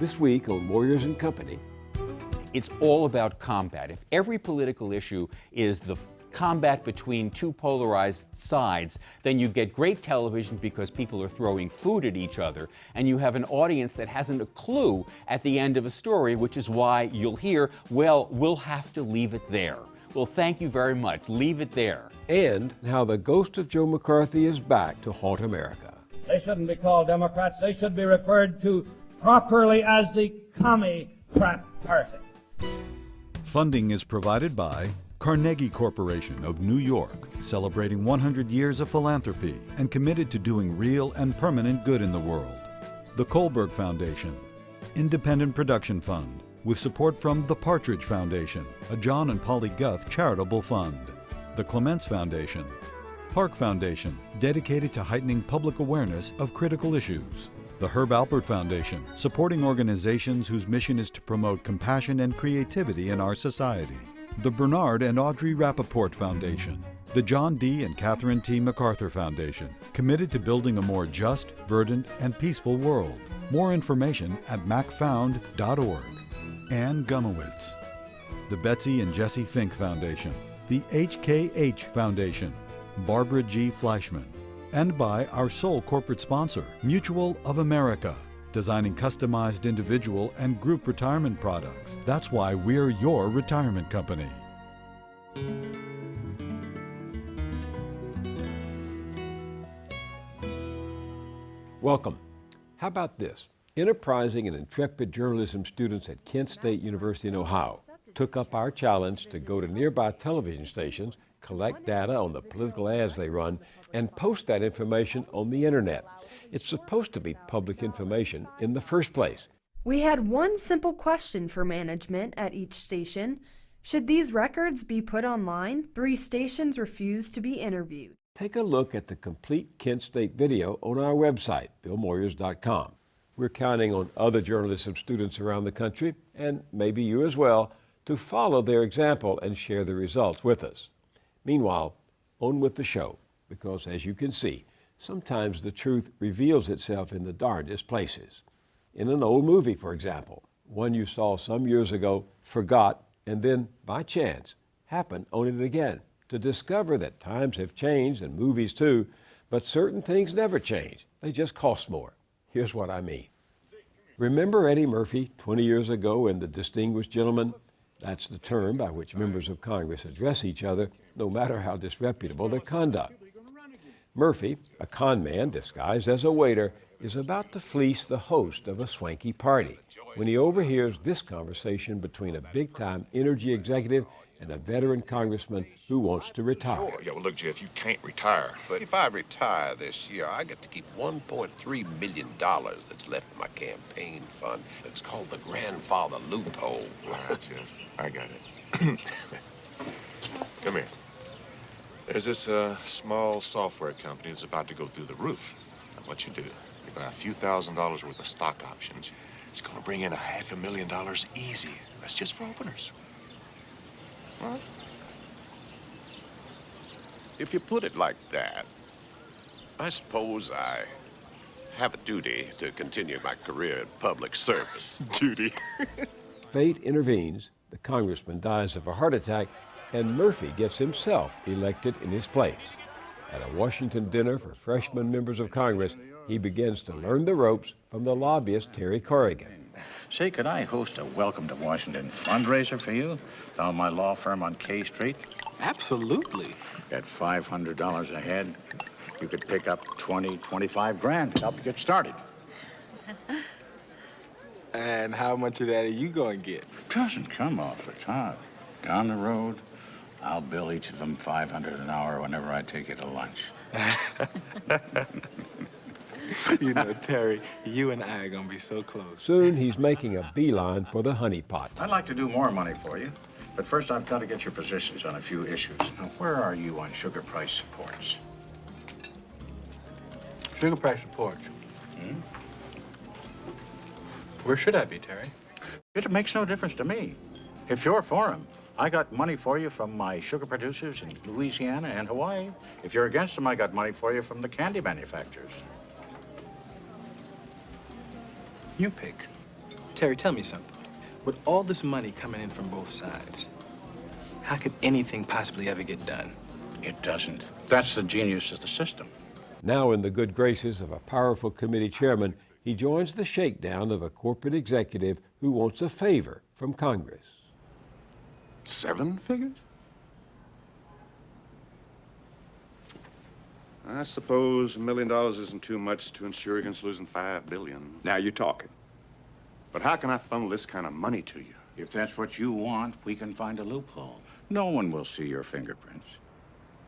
This week on Moyers and Company. It's all about combat. If every political issue is the combat between two polarized sides, then you get great television because people are throwing food at each other, and you have an audience that hasn't a clue at the end of a story, which is why you'll hear, well, we'll have to leave it there. Well, thank you very much. Leave it there. And how the ghost of Joe McCarthy is back to haunt America. They shouldn't be called Democrats. They should be referred to properly as the Commie-Crap Party. Funding is provided by Carnegie Corporation of New York, celebrating 100 years of philanthropy and committed to doing real and permanent good in the world. The Kohlberg Foundation, Independent Production Fund, with support from the Partridge Foundation, a John and Polly Guth charitable fund. The Clements Foundation, Park Foundation, dedicated to heightening public awareness of critical issues. The Herb Alpert Foundation, supporting organizations whose mission is to promote compassion and creativity in our society. The Bernard and Audrey Rappaport Foundation. The John D. and Catherine T. MacArthur Foundation, committed to building a more just, verdant, and peaceful world. More information at macfound.org. Ann Gumowitz. The Betsy and Jesse Fink Foundation. The HKH Foundation. Barbara G. Fleischman. And by our sole corporate sponsor, Mutual of America, designing customized individual and group retirement products. That's why we're your retirement company. Welcome. How about this? Enterprising and intrepid journalism students at Kent State University in Ohio took up our challenge to go to nearby television stations, collect data on the political ads they run, and post that information on the internet. It's supposed to be public information in the first place. We had one simple question for management at each station. Should these records be put online? 3 stations refused to be interviewed. Take a look at the complete Kent State video on our website, billmoyers.com. We're counting on other journalism students around the country, and maybe you as well, to follow their example and share the results with us. Meanwhile, on with the show, because as you can see, sometimes the truth reveals itself in the darndest places. In an old movie, for example, one you saw some years ago, forgot, and then, by chance, happened on it again, to discover that times have changed, and movies too, but certain things never change. They just cost more. Here's what I mean. Remember Eddie Murphy 20 years ago in The Distinguished Gentleman? That's the term by which members of Congress address each other, no matter how disreputable their conduct. Murphy, a con man disguised as a waiter, is about to fleece the host of a swanky party when he overhears this conversation between a big-time energy executive and a veteran congressman who wants to retire. Sure. Yeah, well, look, Jeff, you can't retire. But if I retire this year, I get to keep $1.3 million that's left in my campaign fund. It's called the grandfather loophole. All right, Jeff, I got it. Come here. There's this small software company that's about to go through the roof. Now, what you do, you buy a few $1,000s worth of stock options. It's going to bring in $500,000 easy. That's just for openers. What? If you put it like that, I suppose I have a duty to continue my career in public service. Duty. Fate intervenes, the congressman dies of a heart attack, and Murphy gets himself elected in his place. At a Washington dinner for freshman members of Congress, he begins to learn the ropes from the lobbyist Terry Corrigan. Say, could I host a Welcome to Washington fundraiser for you down at my law firm on K Street? Absolutely. At $500 a head, you could pick up 20, 25 grand to help you get started. And how much of that are you going to get? Doesn't come off the top. Down the road, I'll bill each of them $500 an hour whenever I take you to lunch. You know, Terry, you and I are going to be so close. Soon he's making a beeline for the honeypot. I'd like to do more money for you, but first I've got to get your positions on a few issues. Now, where are you on sugar price supports? Sugar price supports. Where should I be, Terry? It makes no difference to me. If you're for them, I got money for you from my sugar producers in Louisiana and Hawaii. If you're against them, I got money for you from the candy manufacturers. You pick. Terry, tell me something. With all this money coming in from both sides, how could anything possibly ever get done? It doesn't. That's the genius of the system. Now in the good graces of a powerful committee chairman, he joins the shakedown of a corporate executive who wants a favor from Congress. 7 figures? I suppose $1 million isn't too much to insure against losing $5 billion. Now you're talking. But how can I funnel this kind of money to you? If that's what you want, we can find a loophole. No one will see your fingerprints.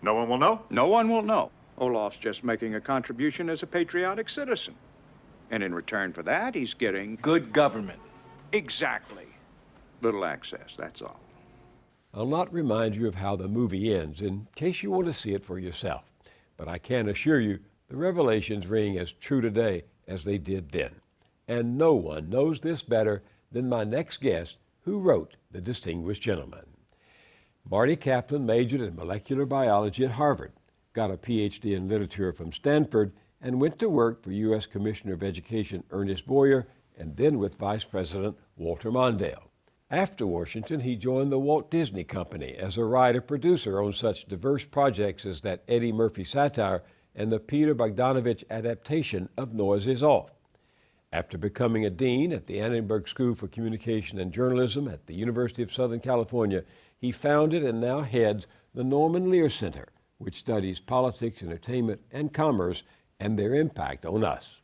No one will know? No one will know. Olaf's just making a contribution as a patriotic citizen. And in return for that, he's getting... Good government. Exactly. Little access, that's all. I'll not remind you of how the movie ends in case you want to see it for yourself. But I can assure you the revelations ring as true today as they did then. And no one knows this better than my next guest who wrote The Distinguished Gentleman. Marty Kaplan majored in molecular biology at Harvard, got a PhD in literature from Stanford, and went to work for U.S. Commissioner of Education Ernest Moyer and then with Vice President Walter Mondale. After Washington, he joined the Walt Disney Company as a writer-producer on such diverse projects as that Eddie Murphy satire and the Peter Bogdanovich adaptation of Noise Is Off. After becoming a dean at the Annenberg School for Communication and Journalism at the University of Southern California, he founded and now heads the Norman Lear Center, which studies politics, entertainment, and commerce and their impact on us.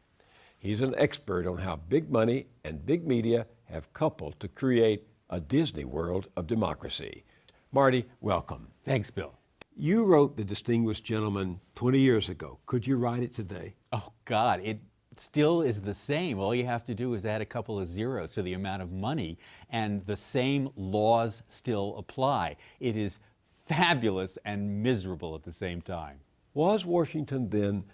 He's an expert on how big money and big media have coupled to create a Disney world of democracy. Marty, welcome. Thanks, Bill. You wrote The Distinguished Gentleman 20 years ago. Could you write it today? Oh, God, it still is the same. All you have to do is add a couple of zeros to the amount of money, and the same laws still apply. It is fabulous and miserable at the same time. Was Washington then,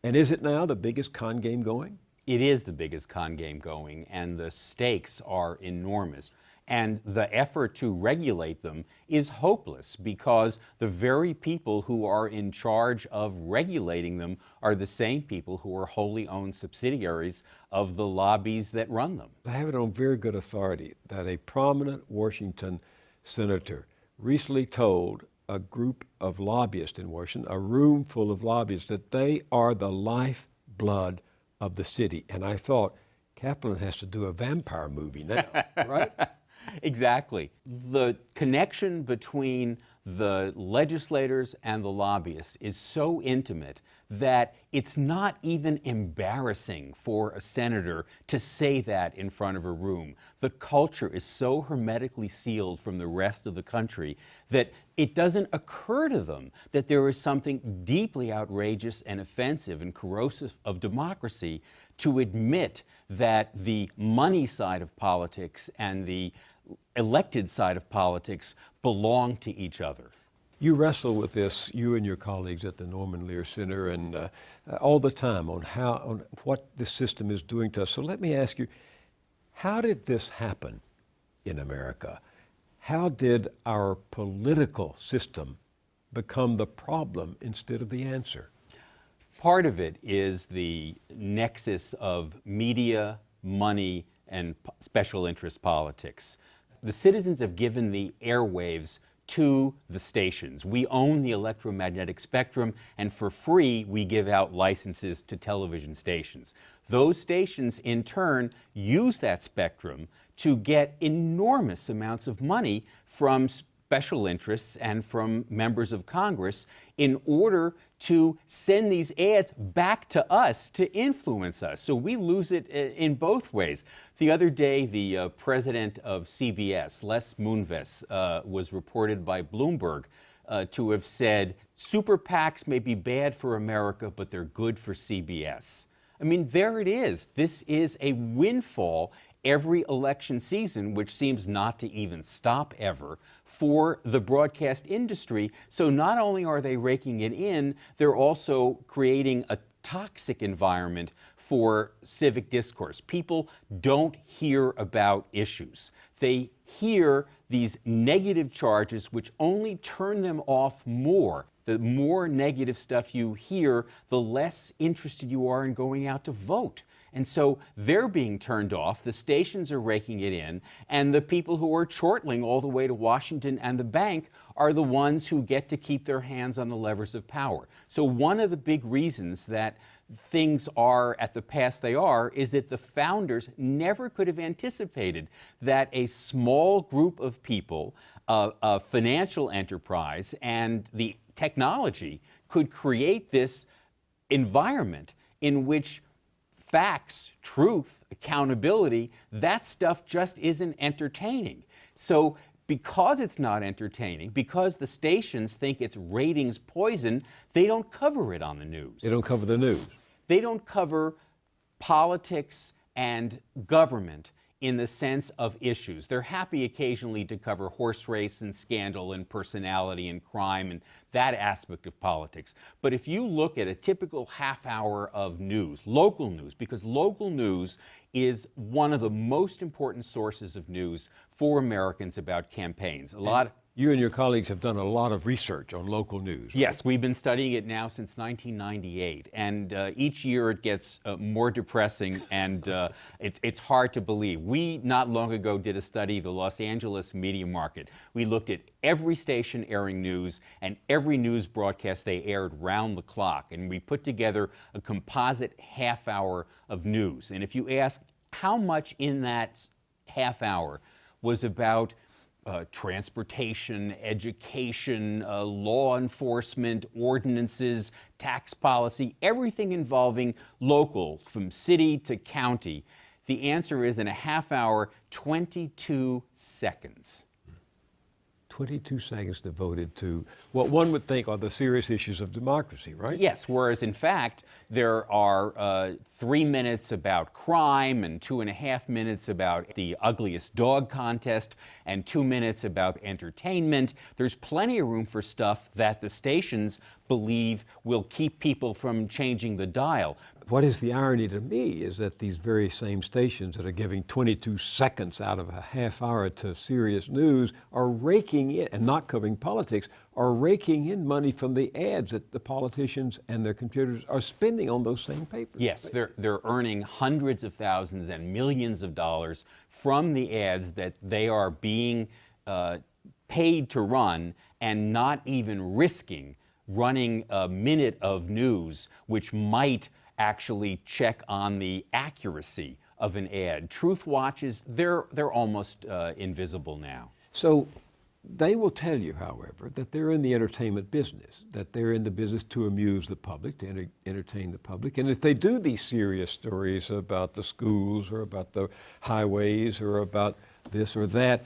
and is it now, the biggest con game going? It is the biggest con game going, and the stakes are enormous. And the effort to regulate them is hopeless because the very people who are in charge of regulating them are the same people who are wholly owned subsidiaries of the lobbies that run them. I have it on very good authority that a prominent Washington senator recently told a group of lobbyists in Washington, a room full of lobbyists, that they are the lifeblood of the city. And I thought, Kaplan has to do a vampire movie now, right? Exactly. The connection between the legislators and the lobbyists is so intimate that it's not even embarrassing for a senator to say that in front of a room. The culture is so hermetically sealed from the rest of the country that it doesn't occur to them that there is something deeply outrageous and offensive and corrosive of democracy to admit that the money side of politics and the elected side of politics belong to each other. You wrestle with this, you and your colleagues at the Norman Lear Center, and all the time on what this system is doing to us. So let me ask you, how did this happen in America? How did our political system become the problem instead of the answer? Part of it is the nexus of media, money, and special interest politics. The citizens have given the airwaves to the stations. We own the electromagnetic spectrum, and for free we give out licenses to television stations. Those stations in turn use that spectrum to get enormous amounts of money from special interests and from members of Congress in order to send these ads back to us to influence us. So we lose it in both ways. The other day, the president of CBS, Les Moonves, was reported by Bloomberg to have said, super PACs may be bad for America, but they're good for CBS. I mean, there it is. This is a windfall every election season, which seems not to even stop ever, for the broadcast industry. So not only are they raking it in, they're also creating a toxic environment for civic discourse. People don't hear about issues. They hear these negative charges which only turn them off more. The more negative stuff you hear, the less interested you are in going out to vote. And so they're being turned off, the stations are raking it in, and the people who are chortling all the way to Washington and the bank are the ones who get to keep their hands on the levers of power. So one of the big reasons that things are at the pass they are is that the founders never could have anticipated that a small group of people, a financial enterprise, and the technology could create this environment in which facts, truth, accountability, that stuff just isn't entertaining. So because it's not entertaining, because the stations think it's ratings poison, they don't cover it on the news. They don't cover the news. They don't cover politics and government in the sense of issues. They're happy occasionally to cover horse race and scandal and personality and crime and that aspect of politics. But if you look at a typical half hour of news, local news, because local news is one of the most important sources of news for Americans about campaigns. You and your colleagues have done a lot of research on local news. Right? Yes, we've been studying it now since 1998, and each year it gets more depressing, and it's hard to believe. We, not long ago, did a study of the Los Angeles media market. We looked at every station airing news and every news broadcast they aired round the clock, and we put together a composite half hour of news. And if you ask how much in that half hour was about transportation, education, law enforcement, ordinances, tax policy, everything involving local, from city to county, the answer is in a half hour, 22 seconds. 22 seconds devoted to what one would think are the serious issues of democracy, right? Yes, whereas in fact, there are 3 minutes about crime and 2.5 minutes about the ugliest dog contest and 2 minutes about entertainment. There's plenty of room for stuff that the stations believe will keep people from changing the dial. What is the irony to me is that these very same stations that are giving 22 seconds out of a half hour to serious news are raking in, and not covering politics, are raking in money from the ads that the politicians and their computers are spending on those same papers. Yes, they're earning hundreds of thousands and millions of dollars from the ads that they are being paid to run, and not even risking running a minute of news which might actually check on the accuracy of an ad. Truth watches, they're almost invisible now. So they will tell you, however, that they're in the entertainment business, that they're in the business to amuse the public, to entertain the public. And if they do these serious stories about the schools or about the highways or about this or that,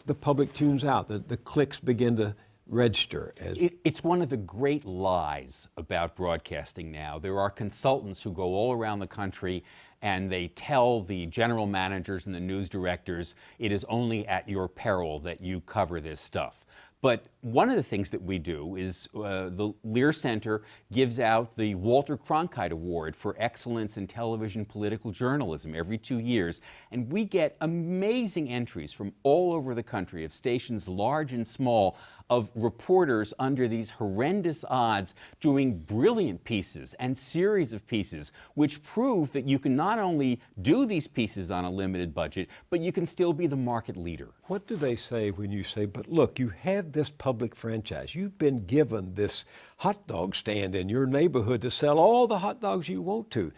the public tunes out. The clicks begin to register as... It's one of the great lies about broadcasting now. There are consultants who go all around the country and they tell the general managers and the news directors, it is only at your peril that you cover this stuff. But one of the things that we do is the Lear Center gives out the Walter Cronkite Award for Excellence in Television Political Journalism every 2 years. And we get amazing entries from all over the country of stations large and small, of reporters under these horrendous odds doing brilliant pieces and series of pieces which prove that you can not only do these pieces on a limited budget, but you can still be the market leader. What do they say when you say, but look, you have this public franchise. You've been given this hot dog stand in your neighborhood to sell all the hot dogs you want to.